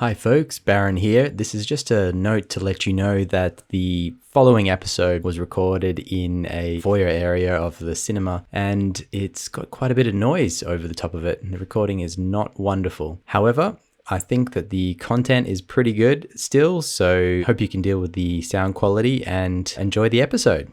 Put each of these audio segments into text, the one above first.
Hi folks, Baron here. This is just a note to let you know that the following episode was recorded in a foyer area of the cinema and it's got quite a bit of noise over the top of it and the recording is not wonderful. However, I think that the content is pretty good still, so hope you can deal with the sound quality and enjoy the episode.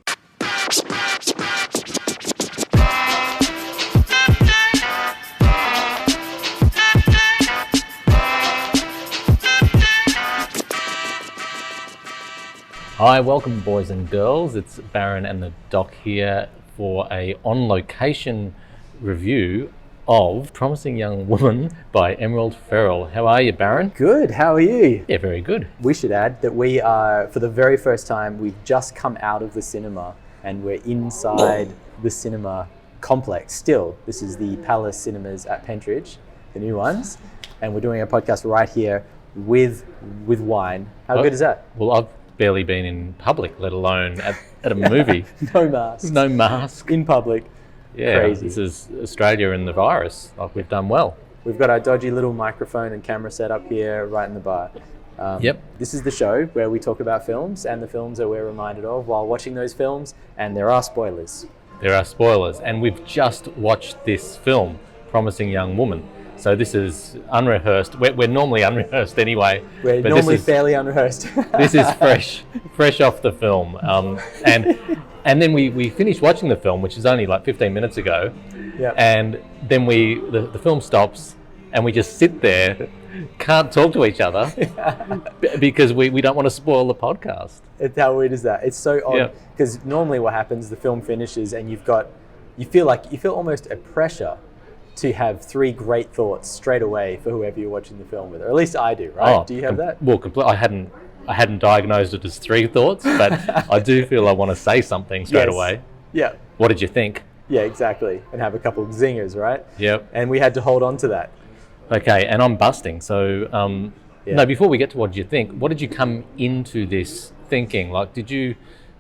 Hi, welcome boys and girls. It's Baron and the Doc here for a on-location review of Promising Young Woman by Emerald Fennell. How are you, Baron? Good, how are you? Yeah, very good. We should add that we are, for the very first time, we've just come out of the cinema and we're inside the cinema complex still. This is the Palace Cinemas at Pentridge, the new ones, and we're doing a podcast right here with wine. How good is that? Well, I've barely been in public, let alone at a movie. No mask. No mask. In public. Yeah, crazy. This is Australia and the virus. Like, we've done well. We've got our dodgy little microphone and camera set up here right in the bar. Yep. This is the show where we talk about films and the films that we're reminded of while watching those films, and there are spoilers. There are spoilers, and we've just watched this film, Promising Young Woman. So this is unrehearsed. We're normally unrehearsed anyway. We're normally fairly unrehearsed. This is fresh off the film. And then we finished watching the film, which is only like 15 minutes ago. Yep. And then the film stops and we just sit there, can't talk to each other because we don't want to spoil the podcast. How weird is that? It's so odd because normally what happens, the film finishes and you feel almost a pressure to have three great thoughts straight away for whoever you're watching the film with, or at least I do, right? Oh, do you have that? Well, I hadn't diagnosed it as three thoughts, but I do feel I want to say something straight away. Yeah. What did you think? Yeah, exactly. And have a couple of zingers, right? Yep. And we had to hold on to that. Okay, and I'm busting. So, no, before we get to what did you think, what did you come into this thinking? Like, had you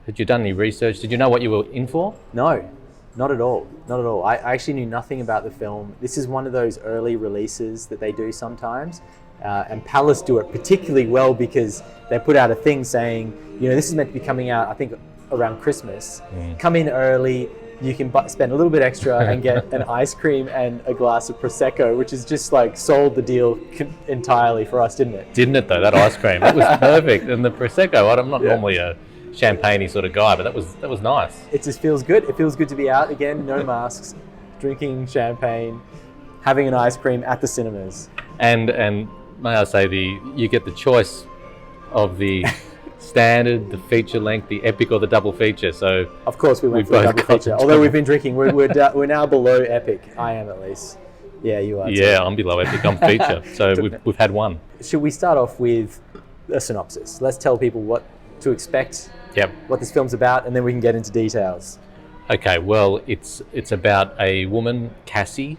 done any research? Did you know what you were in for? No. Not at all. Not at all. I actually knew nothing about the film. This is one of those early releases that they do sometimes. And Palace do it particularly well because they put out a thing saying, this is meant to be coming out, I think, around Christmas. Come in early, you can spend a little bit extra and get an ice cream and a glass of Prosecco, which is just like sold the deal entirely for us, didn't it? Didn't it though, that ice cream? It was perfect. And the Prosecco, I'm not normally a champagne-y sort of guy, but that was nice. It just feels good. It feels good to be out again, no masks, drinking champagne, having an ice cream at the cinemas. And may I say, you get the choice of the standard, the feature length, the epic, or the double feature. So of course we went for the double feature. Although we've been drinking, we're now below epic. I am at least. Yeah, you are. Yeah, too. I'm below epic. I'm feature. So we've had one. Should we start off with a synopsis? Let's tell people what to expect. Yep. What this film's about, and then we can get into details. Okay, well, it's about a woman, Cassie,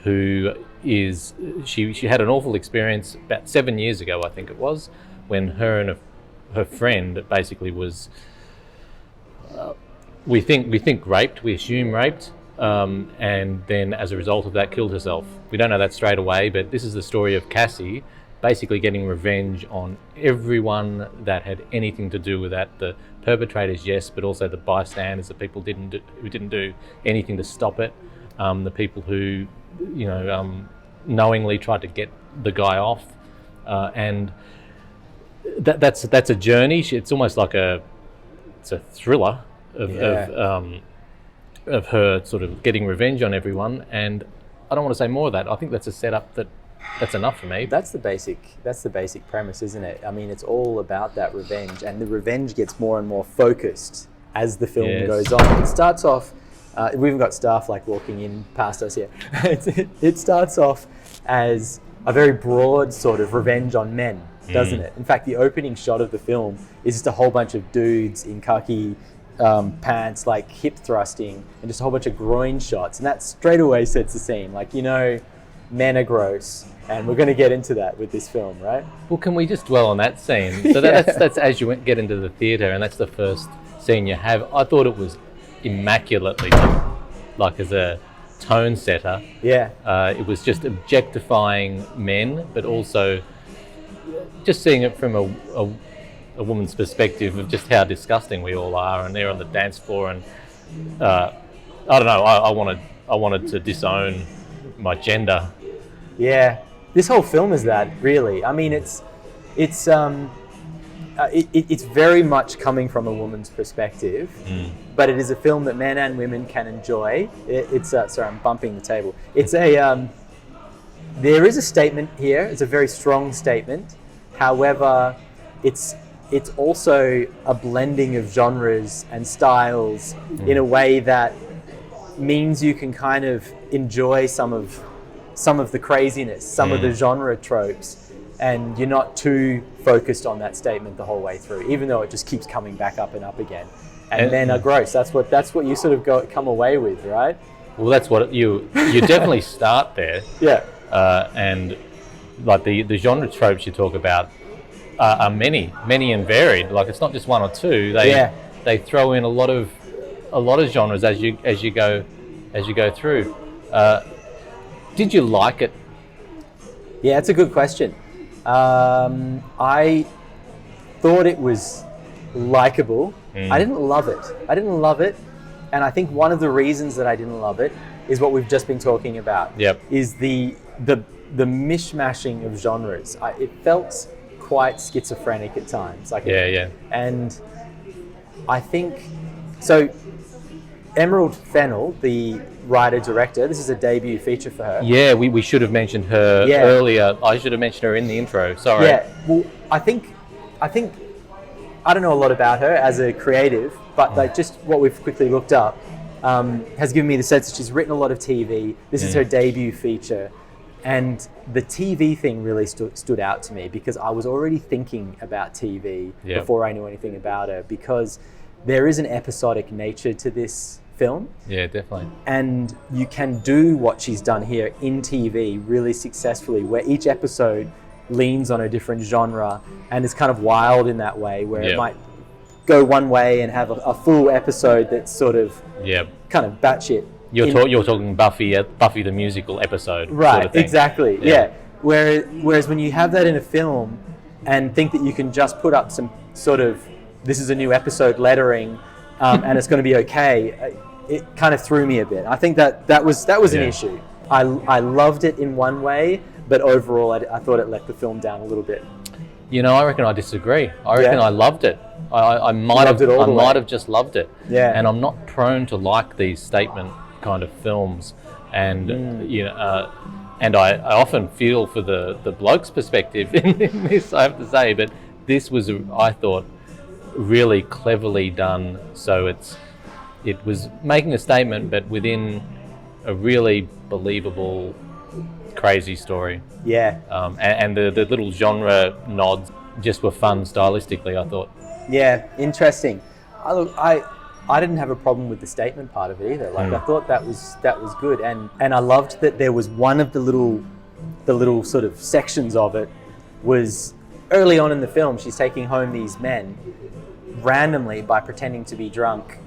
who is she had an awful experience about 7 years ago, I think it was, when her and her friend basically was we think raped, we assume raped, and then as a result of that killed herself. We don't know that straight away, but this is the story of Cassie basically getting revenge on everyone that had anything to do with that. The perpetrators, yes, but also the bystanders, the people who didn't do anything to stop it, the people who, knowingly tried to get the guy off, and that's a journey. It's almost like it's a thriller of her sort of getting revenge on everyone. And I don't want to say more of that. I think that's a setup that's enough for me. That's the basic premise, isn't it? I mean, it's all about that revenge, and the revenge gets more and more focused as the film goes on. It starts off, we've even got staff like walking in past us here. It starts off as a very broad sort of revenge on men, doesn't it? In fact, the opening shot of the film is just a whole bunch of dudes in khaki pants, like hip thrusting, and just a whole bunch of groin shots, and that straight away sets the scene. Like, men are gross, and we're going to get into that with this film, right? Well, can we just dwell on that scene? So that's as you get into the theatre, and that's the first scene you have. I thought it was immaculately done, like as a tone setter. Yeah. It was just objectifying men, but also just seeing it from a woman's perspective of just how disgusting we all are, and they're on the dance floor, and I don't know. I wanted to disown my gender. Yeah, this whole film is that, really. I mean, it's very much coming from a woman's perspective, but it is a film that men and women can enjoy. Sorry, I'm bumping the table. It's there is a statement here. It's a very strong statement. However, it's also a blending of genres and styles in a way that means you can kind of enjoy some of the craziness, some of the genre tropes, and you're not too focused on that statement the whole way through, even though it just keeps coming back up and up again. And men are gross. That's what you sort of come away with, right? Well, that's what you definitely start there. Yeah. And like the genre tropes you talk about are many and varied. Like, it's not just one or two. They throw in a lot of genres as you go through. Did you like it? Yeah, it's a good question. I thought it was likable. I didn't love it. And I think one of the reasons that I didn't love it is what we've just been talking about. Yep. Is the mishmashing of genres. It felt quite schizophrenic at times. And I think so. Emerald Fennell, the writer-director, this is a debut feature for her. Yeah, we should have mentioned her earlier. I should have mentioned her in the intro. Sorry. Yeah, well, I think I don't know a lot about her as a creative, but like just what we've quickly looked up has given me the sense that she's written a lot of TV. This is her debut feature. And the TV thing really stood out to me because I was already thinking about TV before I knew anything about her, because there is an episodic nature to this film. Yeah, definitely. And you can do what she's done here in TV really successfully, where each episode leans on a different genre and is kind of wild in that way, where it might go one way and have a full episode that's sort of kind of batshit. You're talking Buffy the musical episode, right? Sort of thing. Exactly. Yeah. Whereas when you have that in a film and think that you can just put up some sort of this is a new episode lettering and it's going to be okay, it kind of threw me a bit. I think that was an issue. I loved it in one way, but overall I thought it let the film down a little bit. You know, I reckon I disagree. I reckon I loved it. I might have just loved it. Yeah. And I'm not prone to like these statement kind of films, and you know, and I often feel for the bloke's perspective in this, I have to say, but this was, I thought, really cleverly done. So it was making a statement, but within a really believable, crazy story. Yeah. And the little genre nods just were fun stylistically, I thought. Yeah, interesting. I didn't have a problem with the statement part of it either. Like I thought that was good, and I loved that there was one of the little sort of sections of it was early on in the film. She's taking home these men randomly by pretending to be drunk,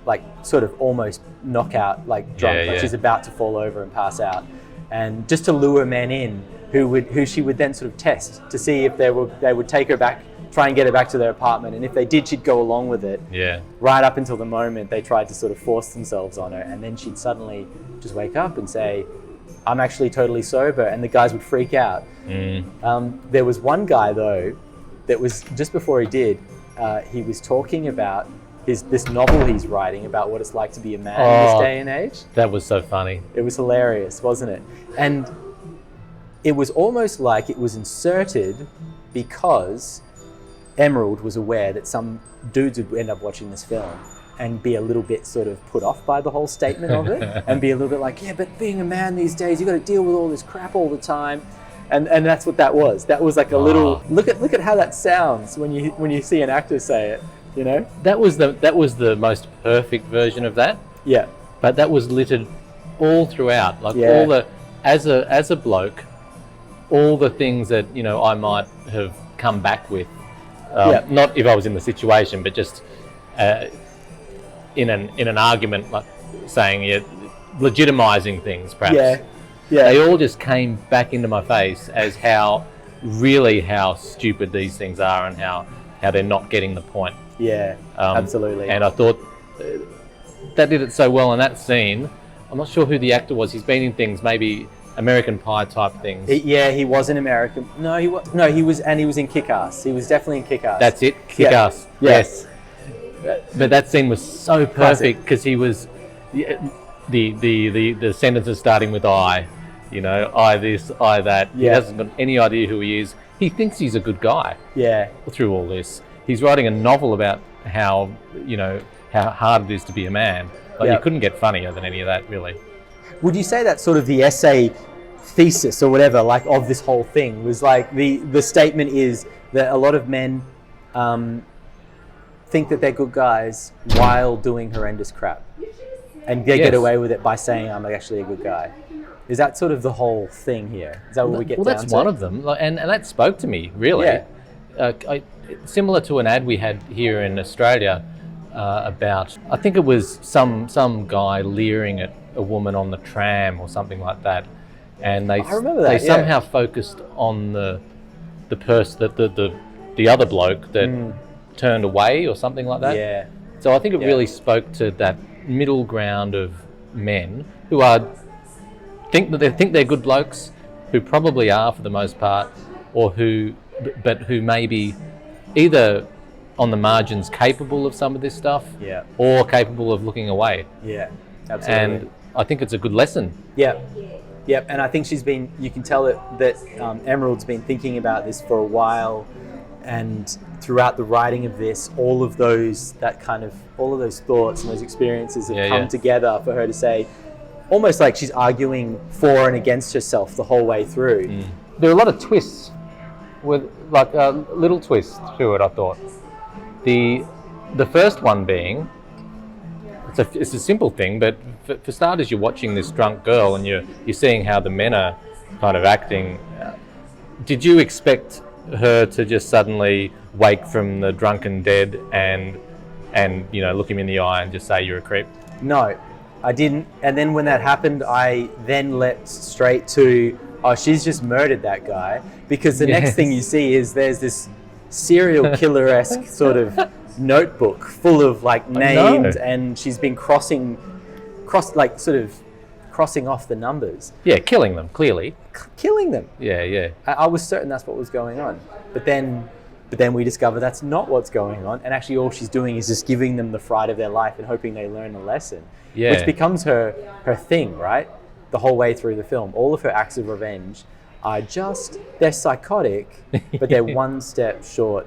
like sort of almost knockout, like drunk, like she's about to fall over and pass out, and just to lure men in who she would then sort of test to see if they would take her back, try and get her back to their apartment, and if they did, she'd go along with it. Yeah. Right up until the moment they tried to sort of force themselves on her, and then she'd suddenly just wake up and say, "I'm actually totally sober," and the guys would freak out. There was one guy though that was just before he did. He was talking about this novel he's writing about what it's like to be a man in this day and age. That was so funny. It was hilarious, wasn't it? And it was almost like it was inserted because Emerald was aware that some dudes would end up watching this film and be a little bit sort of put off by the whole statement of it and be a little bit like, yeah, but being a man these days, you got to deal with all this crap all the time. And that's what that was. That was like a little look at how that sounds when you see an actor say it, you know? That was the most perfect version of that. Yeah. But that was littered all throughout. Like all the as a bloke, all the things that, you know, I might have come back with. Not if I was in the situation, but just in an argument, like saying legitimizing things, perhaps. Yeah. They all just came back into my face as how really how stupid these things are and how they're not getting the point. Yeah, absolutely. And I thought that did it so well in that scene. I'm not sure who the actor was. He's been in things, maybe American Pie type things. He was an American. No, he was in Kick-Ass. He was definitely in Kick-Ass. That's it, Kick-Ass. Yeah. Yes. But that scene was so perfect because he was the sentences starting with I, I this, I that. Yeah. He hasn't got any idea who he is. He thinks he's a good guy. Yeah. Through all this, he's writing a novel about how hard it is to be a man. You couldn't get funnier than any of that, really. Would you say that sort of the essay thesis or whatever, like, of this whole thing was like the statement is that a lot of men think that they're good guys while doing horrendous crap, and they get away with it by saying I'm actually a good guy. Is that sort of the whole thing here? Is that what we get down to? Well, that's one of them, and that spoke to me, really. Yeah. Similar to an ad we had here in Australia about, I think it was some guy leering at a woman on the tram or something like that, and I remember that, they somehow focused on the other bloke that turned away or something like that. Yeah. So I think it really spoke to that middle ground of men who think they're good blokes, who probably are for the most part, or who may be either on the margins capable of some of this stuff, or capable of looking away. Yeah, absolutely. And I think it's a good lesson. Yeah. Yep, and I think you can tell that Emerald's been thinking about this for a while, and throughout the writing of this, all of those thoughts and those experiences have come together for her to say, almost like she's arguing for and against herself the whole way through. There are a lot of twists, with like a little twist to it, I thought. The first one being, it's a simple thing, but for starters, you're watching this drunk girl and you're seeing how the men are kind of acting. Did you expect her to just suddenly wake from the drunken dead and look him in the eye and just say you're a creep? No, I didn't. And then when that happened, I then leapt straight to, oh, she's just murdered that guy, because the next thing you see is there's this serial killer-esque sort of notebook full of like names, and she's been crossing off the numbers. Yeah, killing them, clearly. Killing them. Yeah. I was certain that's what was going on. But then we discover that's not what's going on, and actually all she's doing is just giving them the fright of their life and hoping they learn a lesson. Yeah. Which becomes her thing, right? The whole way through the film. All of her acts of revenge are they're psychotic, but they're one step short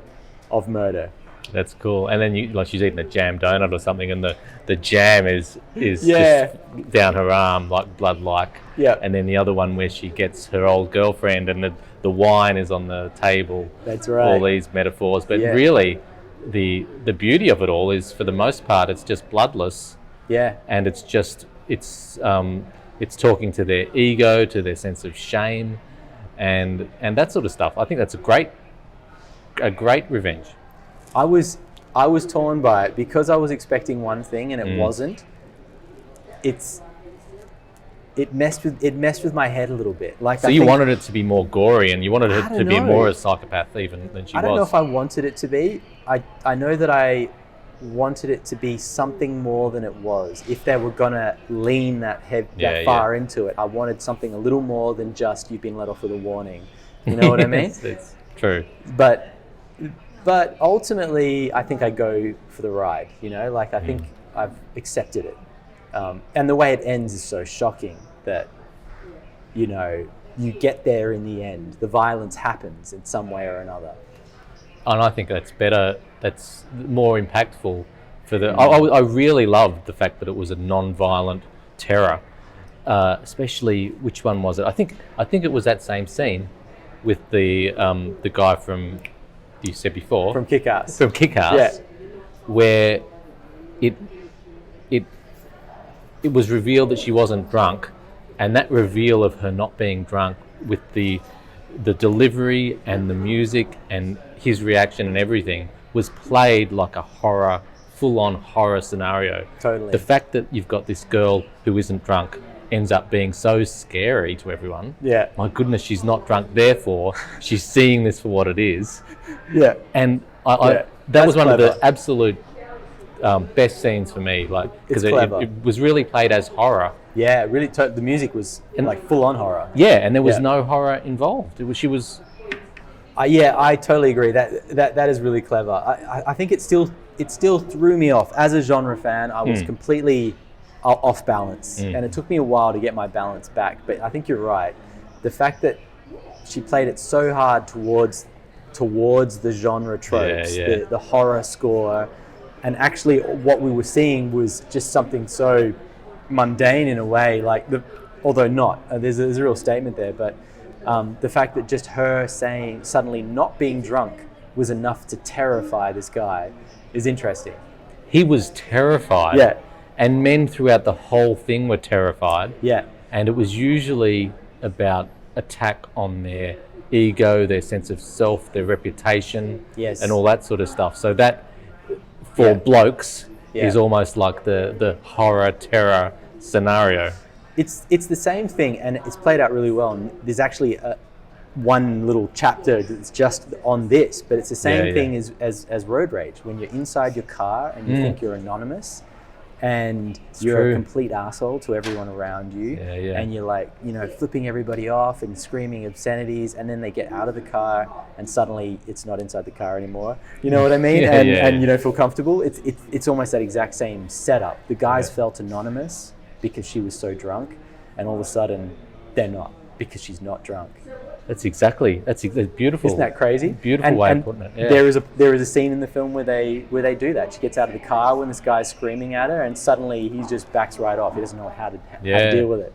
of murder. That's cool. And then she's eating a jam donut or something, and the jam is just down her arm, like blood-like. Yeah. And then the other one where she gets her old girlfriend and the wine is on the table. That's right. All these metaphors. But really, the beauty of it all is, for the most part, it's just bloodless. Yeah. And it's talking to their ego, to their sense of shame, and that sort of stuff. I think that's a great revenge. I was torn by it because I was expecting one thing and it wasn't. It messed with my head a little bit. So you wanted it to be more gory, and you wanted it to be more a psychopath even than she was. I don't know if I wanted it to be. I know that I wanted it to be something more than it was. If they were gonna lean that far into it, I wanted something a little more than just you've been let off with a warning. You know what I mean? It's true. But ultimately, I think I go for the ride. I think I've accepted it, and the way it ends is so shocking that you get there in the end. The violence happens in some way or another. And I think that's better. That's more impactful for the. I really loved the fact that it was a non-violent terror, especially which one was it? I think it was that same scene with the guy from, you said before, from Kick-Ass. Where it was revealed that she wasn't drunk, and that reveal of her not being drunk with the delivery and the music and his reaction and everything was played like a full-on horror scenario. Totally. The fact that you've got this girl who isn't drunk ends up being so scary to everyone. Yeah. My goodness, she's not drunk, therefore she's seeing this for what it is. Yeah. And Yeah. that was one clever. of the absolute best scenes for me, like, because it was really played as horror. Yeah, really. The music was like full on horror. Yeah, and there was Yeah. no horror involved. She was. Yeah, I totally agree. That is really clever. I think it still threw me off as a genre fan. I was completely off balance, and it took me a while to get my balance back. But I think you're right. The fact that she played it so hard towards the genre tropes, the horror score, and actually what we were seeing was just something so mundane in a way. Like although not, there's a real statement there, but. The fact that just her saying suddenly not being drunk was enough to terrify this guy is interesting. He was terrified. Yeah. And men throughout the whole thing were terrified. Yeah. And it was usually about attack on their ego, their sense of self, their reputation, Yes. and all that sort of stuff. So that, for blokes, Yeah. is almost like the horror, terror scenario. It's the same thing, and it's played out really well. And there's actually one little chapter that's just on this, but it's the same thing as road rage. When you're inside your car and you think you're anonymous, and you're a complete asshole to everyone around you, and you're like, flipping everybody off and screaming obscenities, and then they get out of the car and suddenly it's not inside the car anymore. You know what I mean? And you don't feel comfortable. It's almost that exact same setup. The guys felt anonymous because she was so drunk, and all of a sudden they're not because she's not drunk. That's beautiful. Isn't that crazy? Beautiful way of putting it. Yeah. There is a scene in the film where they do that. She gets out of the car when this guy's screaming at her, and suddenly he just backs right off. He doesn't know how to deal with it.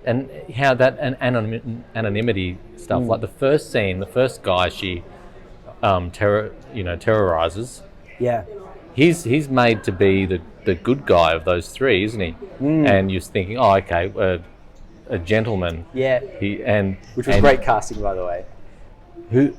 And how that anonymity stuff, like the first scene, the first guy she terrorizes. Yeah. He's made to be the good guy of those three, isn't he? And you're thinking, oh, okay, a gentleman. Yeah. Which was great casting, by the way. Who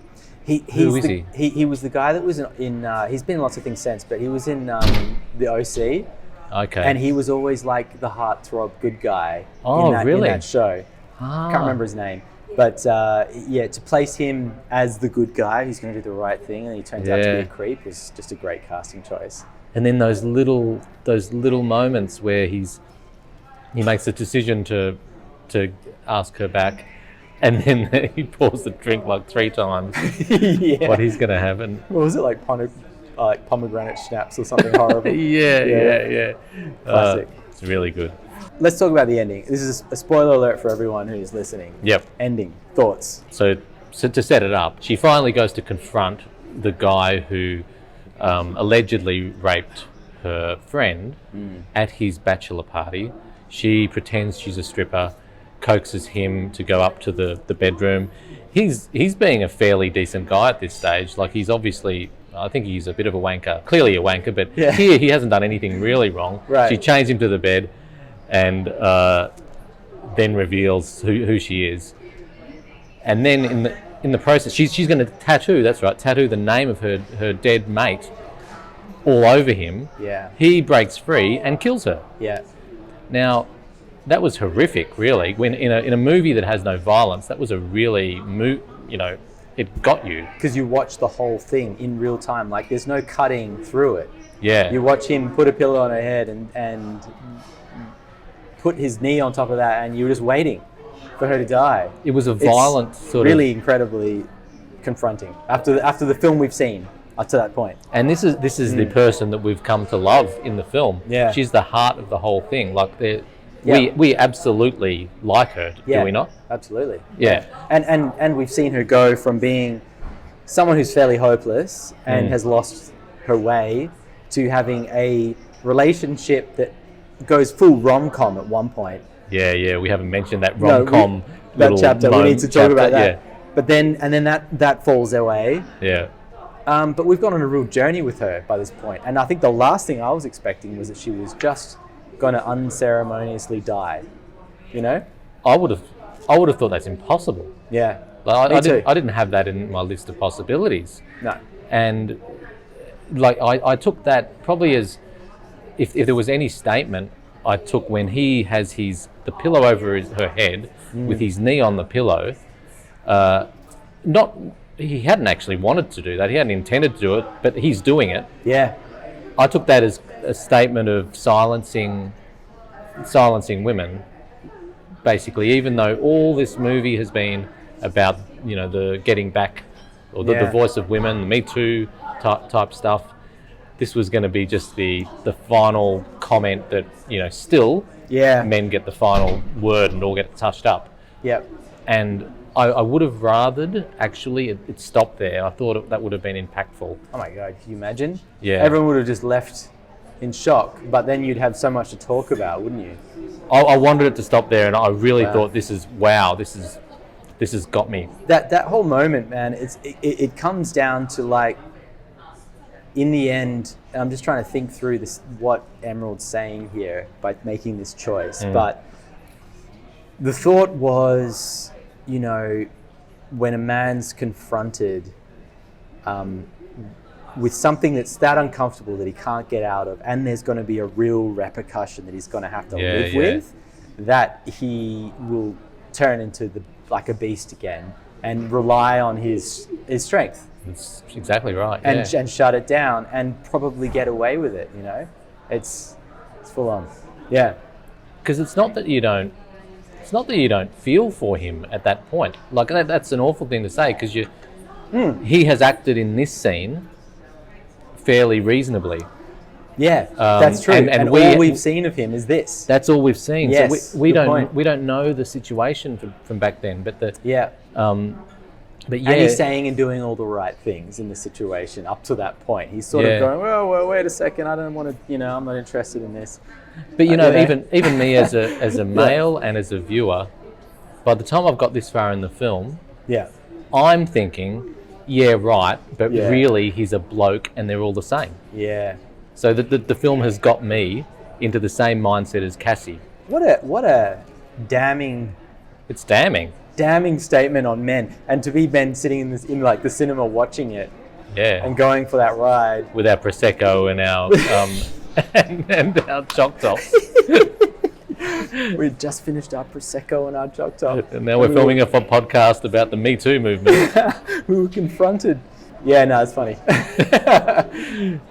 is he? He was the guy that was in he's been in lots of things since, but he was in the OC. Okay. And he was always like the heartthrob good guy really? in that show. Can't remember his name. But to place him as the good guy who's going to do the right thing, and he turns out to be a creep, was just a great casting choice. And then those little moments where he makes a decision to ask her back, and then he pours the drink like 3 times. What he's going to have, and what was it, like pomegranate schnapps or something horrible? Yeah. Classic. It's really good. Let's talk about the ending. This is a spoiler alert for everyone who's listening. Yep. Ending. Thoughts? So to set it up, she finally goes to confront the guy who allegedly raped her friend at his bachelor party. She pretends she's a stripper, coaxes him to go up to the bedroom. He's being a fairly decent guy at this stage. Like, he's obviously, I think he's a bit of a wanker, clearly a wanker, but here he hasn't done anything really wrong. Right. She chains him to the bed and then reveals who she is. And then in the process, she's going to tattoo the name of her dead mate all over him. Yeah. He breaks free and kills her. Yeah. Now, that was horrific, really. When in a movie that has no violence, that was a really, it got you. Because you watch the whole thing in real time. Like, there's no cutting through it. Yeah. You watch him put a pillow on her head and put his knee on top of that, and you're just waiting for her to die. It was a violent sort really incredibly confronting after the film we've seen up to that point. And this is the person that we've come to love in the film. Yeah. She's the heart of the whole thing. Like, we absolutely like her, do we not? Absolutely. Yeah. And we've seen her go from being someone who's fairly hopeless and has lost her way to having a relationship that goes full rom-com at one point. Yeah, we haven't mentioned that rom-com that chapter. We need to talk about that. Yeah. But then that falls away. Yeah. But we've gone on a real journey with her by this point. And I think the last thing I was expecting was that she was just going to unceremoniously die. You know? I would have thought that's impossible. Yeah. Like, Me too. I didn't have that in my list of possibilities. No. And like I took that probably as if there was any statement I took when he has the pillow over her head with his knee on the pillow. He hadn't actually wanted to do that. He hadn't intended to do it, but he's doing it. Yeah. I took that as a statement of silencing women, basically, even though all this movie has been about, the getting back, or the voice of women, the Me Too type stuff. This was going to be just the final comment that, still men get the final word and all get touched up. Yep. And I would have rathered, actually, it stopped there. I thought that would have been impactful. Oh my God, can you imagine? Yeah. Everyone would have just left in shock, but then you'd have so much to talk about, wouldn't you? I wanted it to stop there, and I really thought this has got me. That whole moment, man, it comes down to, like, in the end, and I'm just trying to think through this, what Emerald's saying here by making this choice, but the thought was, when a man's confronted with something that's that uncomfortable that he can't get out of, and there's going to be a real repercussion that he's going to have to live with, that he will turn into like a beast again and rely on his strength. That's exactly right. And shut it down and probably get away with it. It's full on. Yeah. Because it's not that you don't feel for him at that point. Like, that's an awful thing to say, because he has acted in this scene fairly reasonably. Yeah, that's true. And all we've seen of him is this. That's all we've seen. Yes, so we don't know the situation from back then. But and he's saying and doing all the right things in the situation up to that point. He's sort of going, well, wait a second, I don't want to, I'm not interested in this. But even me as a male and as a viewer, by the time I've got this far in the film, I'm thinking, but really he's a bloke and they're all the same. Yeah. So the film has got me into the same mindset as Cassie. What a damning. It's damning. Damning statement on men, and to be men sitting in the cinema watching it, and going for that ride with our prosecco and our and our choc tops. We just finished our prosecco and our choc top, and now we're filming a podcast about the Me Too movement. We were confronted. Yeah, no, it's funny.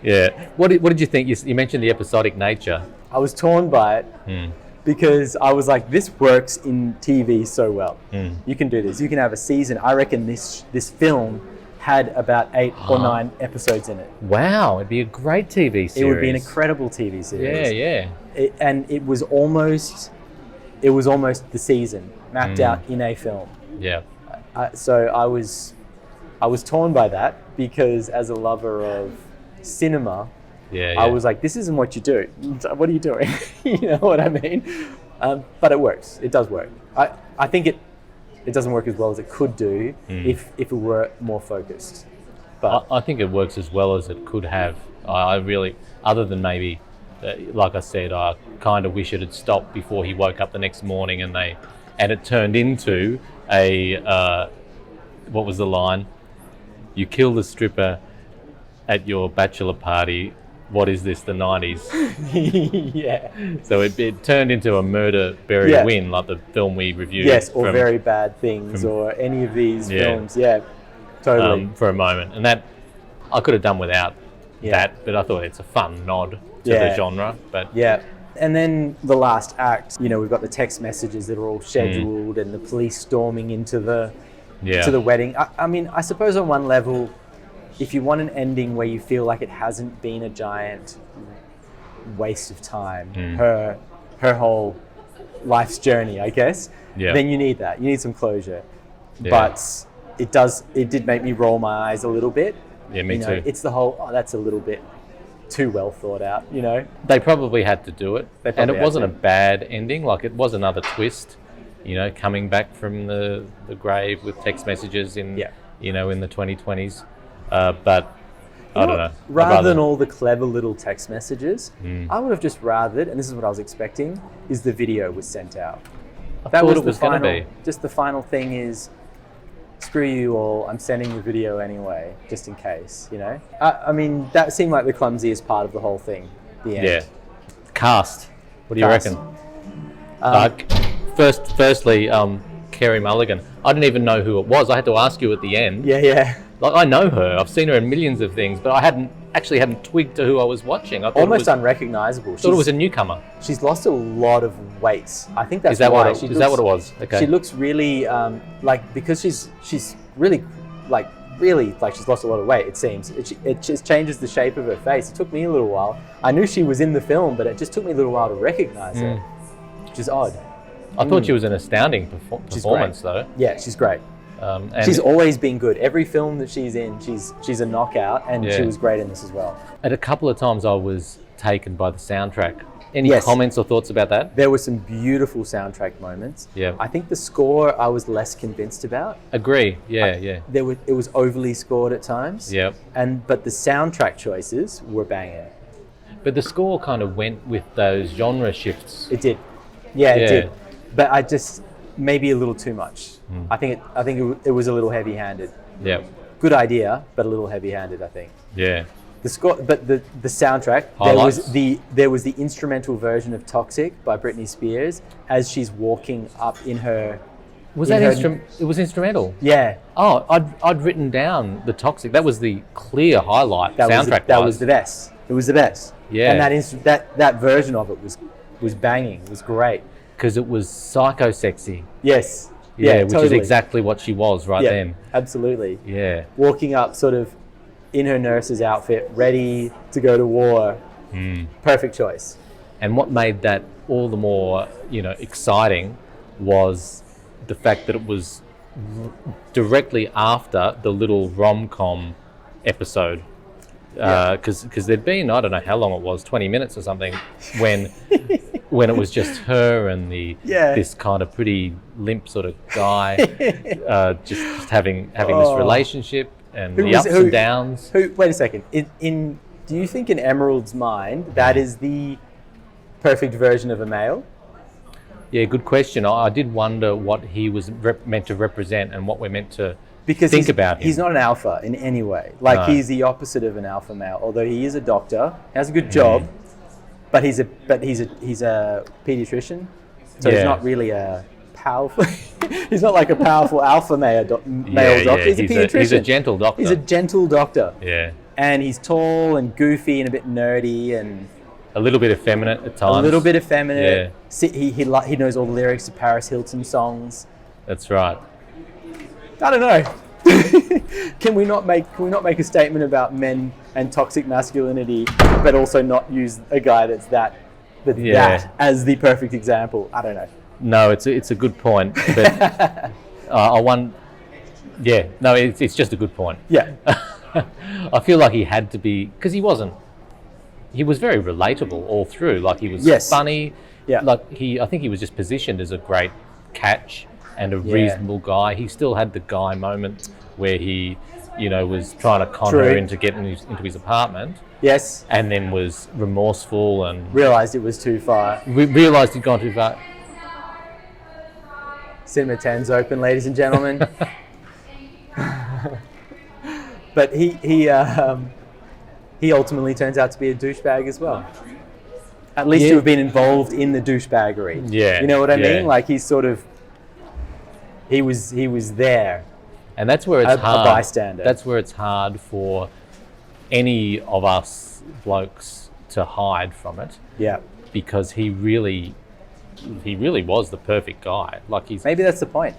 Yeah. What did you think? You mentioned the episodic nature. I was torn by it. Because I was like, this works in TV so well. You can do this. You can have a season. I reckon this film had about 8 or 9 episodes in it. Wow, it'd be a great TV series. It would be an incredible TV series. Yeah. It was almost the season mapped out in a film. Yeah. So I was torn by that, because as a lover of cinema, I was like, this isn't what you do. What are you doing? You know what I mean? But it works. It does work. I think it doesn't work as well as it could do if it were more focused. But I think it works as well as it could have. I really, other than maybe, like I said, I kind of wish it had stopped before he woke up the next morning and it turned into a, what was the line? You kill the stripper at your bachelor party. What is this, the 90s? Yeah. So it turned into a murder, bury, win, like the film we reviewed. Yes, or Very Bad Things, or any of these films. Yeah, totally. For a moment. And that, I could have done without that, but I thought it's a fun nod to the genre. But and then the last act, we've got the text messages that are all scheduled and the police storming into the wedding. I mean, I suppose on one level, if you want an ending where you feel like it hasn't been a giant waste of time, her whole life's journey, I guess, then you need that. You need some closure. Yeah. But it did make me roll my eyes a little bit. Yeah, me too. It's the whole, that's a little bit too well thought out, They probably had to do it. And it wasn't a bad ending. Like, it was another twist, coming back from the grave with text messages in the 2020s. But I don't know. Rather than all the clever little text messages, I would have just rathered, and this is what I was expecting, is the video was sent out. I thought it was going to be. Just the final thing is, screw you all, I'm sending the video anyway, just in case, I mean, that seemed like the clumsiest part of the whole thing, the end. Yeah. Cast. What do you Pass. reckon? Firstly, Carey Mulligan. I didn't even know who it was. I had to ask you at the end. Yeah. Like, I know her. I've seen her in millions of things, but I hadn't twigged to who I was watching. I thought Almost unrecognisable. Thought it was a newcomer. She's lost a lot of weight. I think that's Is that why. what it was? Okay. She looks really because she's really she's lost a lot of weight. It seems it just changes the shape of her face. It took me a little while. I knew she was in the film, but it just took me a little while to recognise her, which is odd. I thought she was an astounding performance, though. Yeah, she's great. And she's always been good. Every film that she's in, she's a knockout, and she was great in this as well. At a couple of times, I was taken by the soundtrack. Any comments or thoughts about that? There were some beautiful soundtrack moments. Yeah. I think the score I was less convinced about. Agree. Yeah. It was overly scored at times. Yeah. But the soundtrack choices were banging. But the score kind of went with those genre shifts. It did. Yeah, it did. But I just maybe a little too much. I think it was a little heavy-handed. Yeah. Good idea, but a little heavy-handed, I think. Yeah. The score, but the soundtrack. There was the instrumental version of "Toxic" by Britney Spears as she's walking up in her. Was that it was instrumental? Yeah. Oh, I'd written down the Toxic. That was the clear highlight soundtrack. That was the best. It was the best. Yeah. And that version of it was banging. It was great. Because it was psycho sexy. Yes. Yeah, which totally. is exactly what she was then. Absolutely. Yeah. Walking up sort of in her nurse's outfit, ready to go to war. Perfect choice. And what made that all the more, exciting was the fact that it was directly after the little rom-com episode. Because there'd been, I don't know how long it was, 20 minutes or something, when it was just her and this kind of pretty limp sort of guy just having this relationship and the ups and downs. Wait a second. Do you think in Emerald's mind that is the perfect version of a male? Yeah, good question. I did wonder what he was meant to represent and what we're meant to think about him. He's not an alpha in any way. He's the opposite of an alpha male. Although he is a doctor, he has a good job, but he's a pediatrician, so he's not really a powerful. He's not like a powerful alpha male doctor. He's a pediatrician. He's a gentle doctor. He's a gentle doctor. Yeah. And he's tall and goofy and a bit nerdy and a little bit effeminate at times. A little bit effeminate. Yeah. He knows all the lyrics to Paris Hilton songs. That's right. I don't know. Can we not make a statement about men and toxic masculinity, but also not use a guy that's that as the perfect example? I don't know. No, it's a good point, but it's just a good point. Yeah. I feel like he had to be, because he was very relatable all through. Like, he was funny. Yeah. I think he was just positioned as a great catch and a reasonable guy. He still had the guy moment where he, was trying to con her into getting into his apartment. Yes. And then was remorseful and realised it was too far. Realised he'd gone too far. Cinema 10's open, ladies and gentlemen. But he ultimately turns out to be a douchebag as well. At least to have been involved in the douchebaggery. Yeah. You know what I mean? Like, he's sort of... He was there. And that's where it's hard. A bystander. That's where it's hard for any of us blokes to hide from it. Yeah. Because he really was the perfect guy. Maybe that's the point.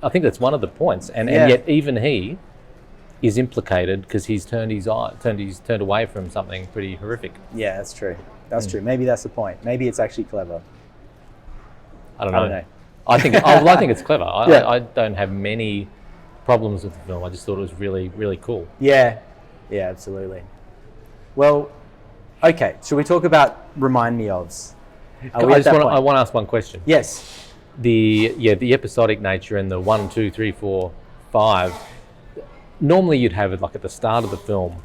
I think that's one of the points. And yet even he is implicated because he's turned away from something pretty horrific. Yeah, that's true. That's true. Maybe that's the point. Maybe it's actually clever. I don't know. I think it's clever. I don't have many problems with the film. I just thought it was really, really cool. Yeah. Yeah, absolutely. Well, okay. Should we talk about remind me ofs? I want to ask one question. Yes. The episodic nature and the 1, 2, 3, 4, 5. Normally you'd have it like at the start of the film,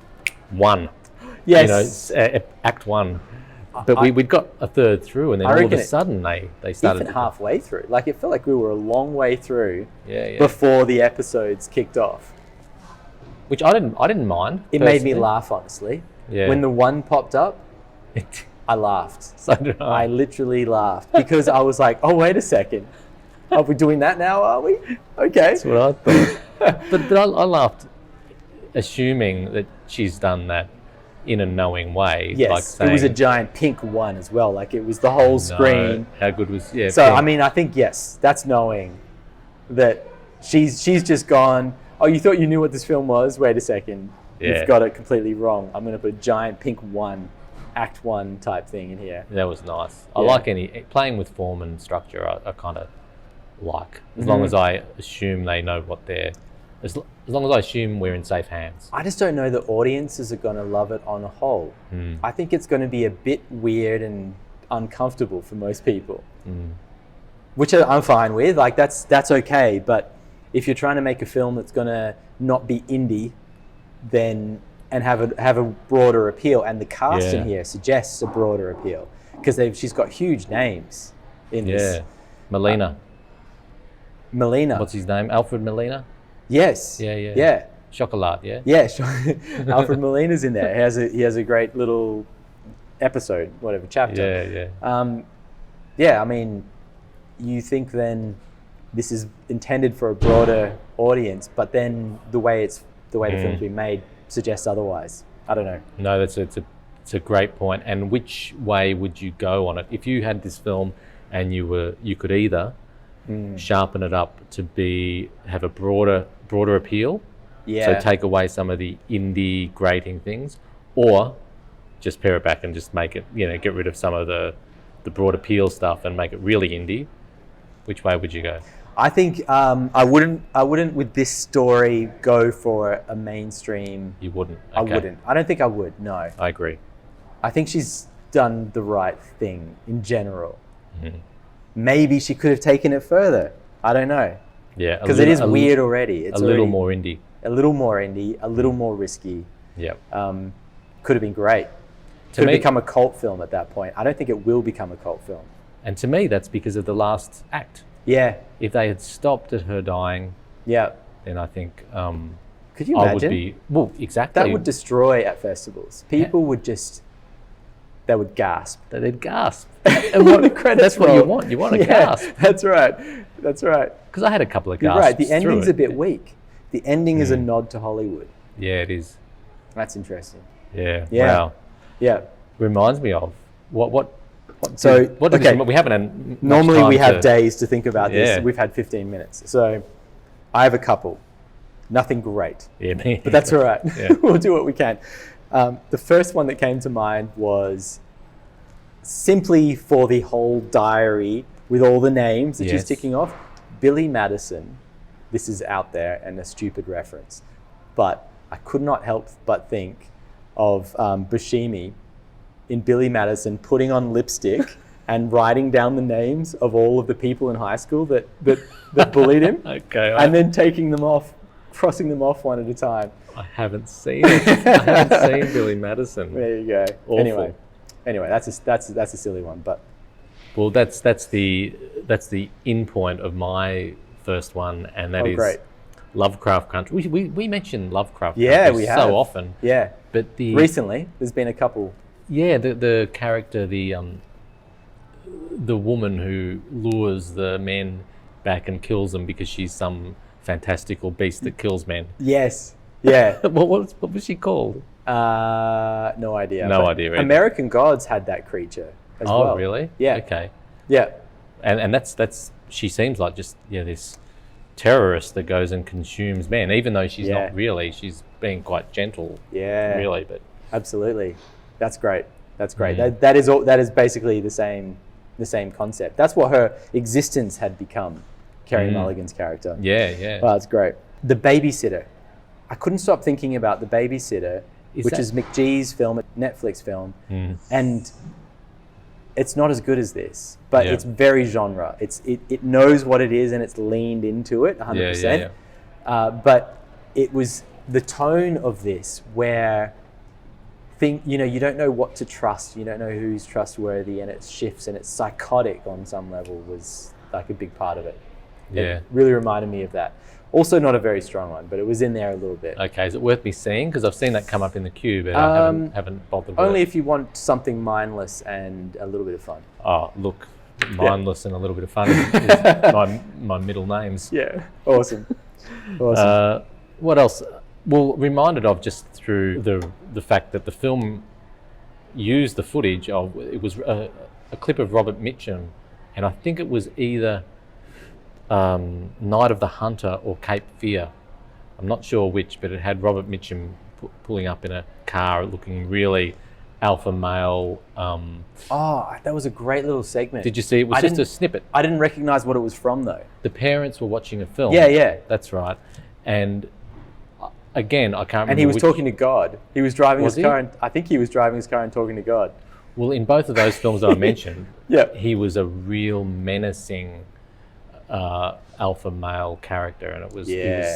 1. Yes. Act 1. But we'd got a third through, and then all of a sudden they started. Even halfway through. Like, it felt like we were a long way through. Yeah. Before the episodes kicked off. Which I didn't mind. It made me laugh, honestly. Yeah. When the 1 popped up, I laughed. So did I literally laughed because I was like, oh, wait a second. Are we doing that now, are we? Okay. That's what I thought. but I laughed, assuming that she's done that in a knowing way. Yes, like saying, it was a giant pink one as well. Like it was the whole screen. How good was So pink. I mean, I think yes, that's knowing that she's just gone. Oh, you thought you knew what this film was? Wait a second, you've got it completely wrong. I'm going to put a giant pink one, Act 1 type thing in here. That was nice. I like playing with form and structure. I kind of like as long as I assume they know what they're. As long as I assume we're in safe hands. I just don't know that audiences are going to love it on a whole. I think it's going to be a bit weird and uncomfortable for most people, which I'm fine with. Like that's okay. But if you're trying to make a film that's going to not be indie, then and have a broader appeal, and the cast in here suggests a broader appeal because she's got huge names in this. Yeah, Molina. Molina. What's his name? Alfred Molina. Yes. Yeah. Chocolat, yeah? Yeah, Alfred Molina's in there. He has a great little episode, whatever, chapter. Yeah, I mean, you think then this is intended for a broader audience, but then the way the film's been made suggests otherwise. I don't know. No, it's a great point. And which way would you go on it? If you had this film and you could either sharpen it up to have a broader appeal, so take away some of the indie grating things, or just pare it back and just make it, get rid of some of the broad appeal stuff and make it really indie. Which way would you go? I think I wouldn't with this story go for a mainstream. You wouldn't? Okay. I wouldn't. I don't think I would, no. I agree. I think she's done the right thing in general. Maybe she could have taken it further. I don't know. Yeah. Because it is weird already. It's a little more indie. A little more indie, a little more risky. Yeah. Could have been great. Could have become a cult film at that point. I don't think it will become a cult film. And to me, that's because of the last act. Yeah. If they had stopped at her dying, then I think could you imagine? Exactly. That would destroy at festivals. People would they would gasp. They'd gasp. And what that's what you want. You want a gasp. That's right. Because I had a couple of gasps. You're right. The ending's a bit weak. The ending is a nod to Hollywood. Yeah, it is. That's interesting. Yeah. Wow. Yeah. Reminds me of what we haven't had normally we have days to think about this. We've had 15 minutes. So I have a couple. Nothing great. Yeah, but that's all right. We'll do what we can. The first one that came to mind was simply for the whole diary with all the names that she's ticking off. Billy Madison. This is out there and a stupid reference, but I could not help but think of Buscemi in Billy Madison putting on lipstick and writing down the names of all of the people in high school that bullied him. And then taking them off, crossing them off one at a time. I haven't seen it. I haven't seen Billy Madison. There you go. Awful. Anyway, that's a silly one, but well, that's the in point of my first one, and that is great. Lovecraft Country. We mentioned Lovecraft Country we have. So often. Yeah. But recently there's been a couple. Yeah, the character, the woman who lures the men back and kills them because she's some fantastical beast that kills men. Yes. Yeah. what was she called? No idea. No idea. Either. American Gods had that creature as well. Oh, really? Yeah. Okay. Yeah. And that's she seems like just this terrorist that goes and consumes men, even though she's not really. She's being quite gentle. Yeah. Really, but absolutely. That's great. That is basically the same concept. That's what her existence had become. Carey Mulligan's character. Yeah. Well, that's great. The Babysitter. I couldn't stop thinking about The Babysitter, which is McGee's film, a Netflix film, and it's not as good as this, but it's very genre. It knows what it is and it's leaned into it 100%. But it was the tone of this where you don't know what to trust, you don't know who's trustworthy, and it shifts and it's psychotic on some level was like a big part of it. Yeah. It really reminded me of that. Also not a very strong one, but it was in there a little bit. Okay, is it worth me seeing? Because I've seen that come up in the queue, but I haven't bothered with Only it. if you want something mindless and a little bit of fun. Oh, look, mindless and a little bit of fun is my middle names. Yeah, awesome. Awesome. What else? Well, reminded of just through the fact that the film used the footage of, it was a clip of Robert Mitchum, and I think it was either Night of the Hunter or Cape Fear. I'm not sure which, but it had Robert Mitchum pulling up in a car looking really alpha male. That was a great little segment. Did you see? It was just a snippet. I didn't recognise what it was from though. The parents were watching a film. Yeah. That's right. And again, I can't remember. And he was talking to God. He was driving his car, he? I think he was driving his car and talking to God. Well, in both of those films that I mentioned, Yep. he was a real menacing alpha male character, and it was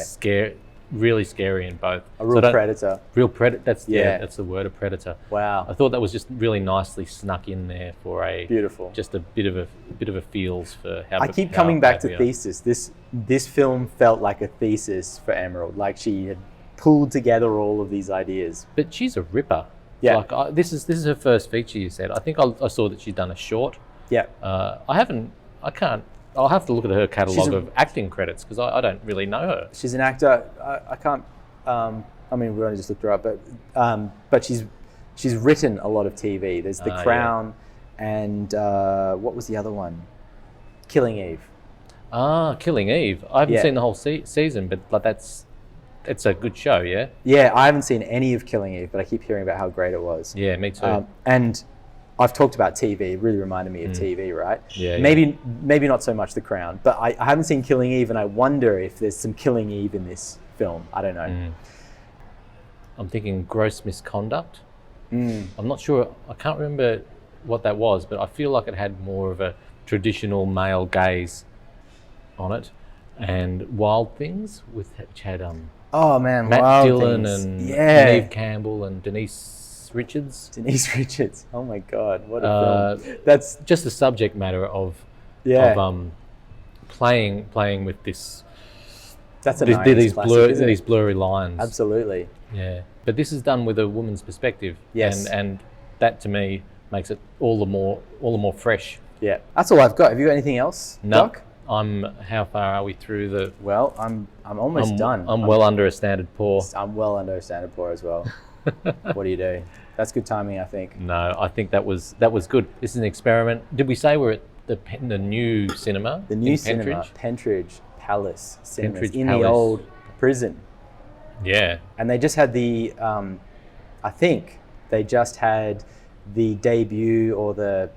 scary, really scary in both. A real predator. Real predator. That's the word, a predator. Wow. I thought that was just really nicely snuck in there for beautiful. Just a bit of a feels for how. I keep coming back to thesis. This film felt like a thesis for Emerald, like she had pulled together all of these ideas. But she's a ripper. Yeah. Like this is her first feature. You said. I think I saw that she'd done a short. Yeah. I can't. I'll have to look at her catalogue of acting credits because I don't really know her. She's an actor. I can't. I mean, we only just looked her up, but she's written a lot of TV. There's The Crown, and what was the other one? Killing Eve. Killing Eve. I haven't seen the whole season, but it's a good show, yeah? Yeah, I haven't seen any of Killing Eve, but I keep hearing about how great it was. Yeah, me too. And I've talked about TV. It really reminded me of TV, right? Yeah. Maybe not so much The Crown, but I haven't seen Killing Eve, and I wonder if there's some Killing Eve in this film. I don't know. I'm thinking Gross Misconduct. I'm not sure. I can't remember what that was, but I feel like it had more of a traditional male gaze on it. And Wild Things, which had oh man, Matt Wild Dillon Things. and Neve Campbell and Denise Richards. Oh my God, what a film! That's just the subject matter of playing with this. That's these classic, these blurry lines. Absolutely. Yeah, but this is done with a woman's perspective. Yes, and that to me makes it all the more fresh. Yeah, that's all I've got. Have you got anything else, Doc? How far are we through the? Well, I'm almost done. I'm well under a standard pour. I'm well under a standard pour as well. What do you do? That's good timing, I think. No, I think that was good. This is an experiment. Did we say we're at the new cinema? The new cinema, Pentridge Palace Cinemas in the old prison. Yeah. And they just had the, I think they just had the debut or the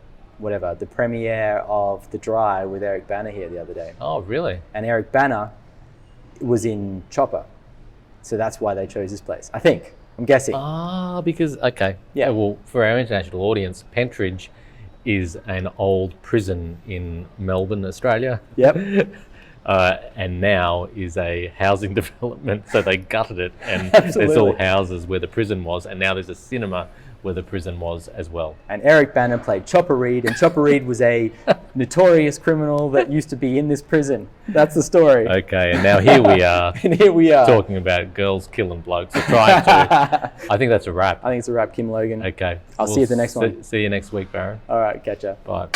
premiere of The Dry with Eric Bana here the other day. Oh, really? And Eric Bana was in Chopper. So that's why they chose this place, I think. I'm guessing. Because, okay. Yeah. Well, for our international audience, Pentridge is an old prison in Melbourne, Australia. Yep. And now is a housing development. So they gutted it and Absolutely. There's all houses where the prison was. And now there's a cinema where the prison was as well. And Eric Bana played Chopper Reed, and Chopper Reed was a notorious criminal that used to be in this prison. That's the story. Okay, and now here we are. And here we are. Talking about girls killing blokes or trying to. I think that's a wrap. I think it's a wrap, Kim Logan. Okay. I'll see you at the next one. See you next week, Baron. All right, catch ya. Bye.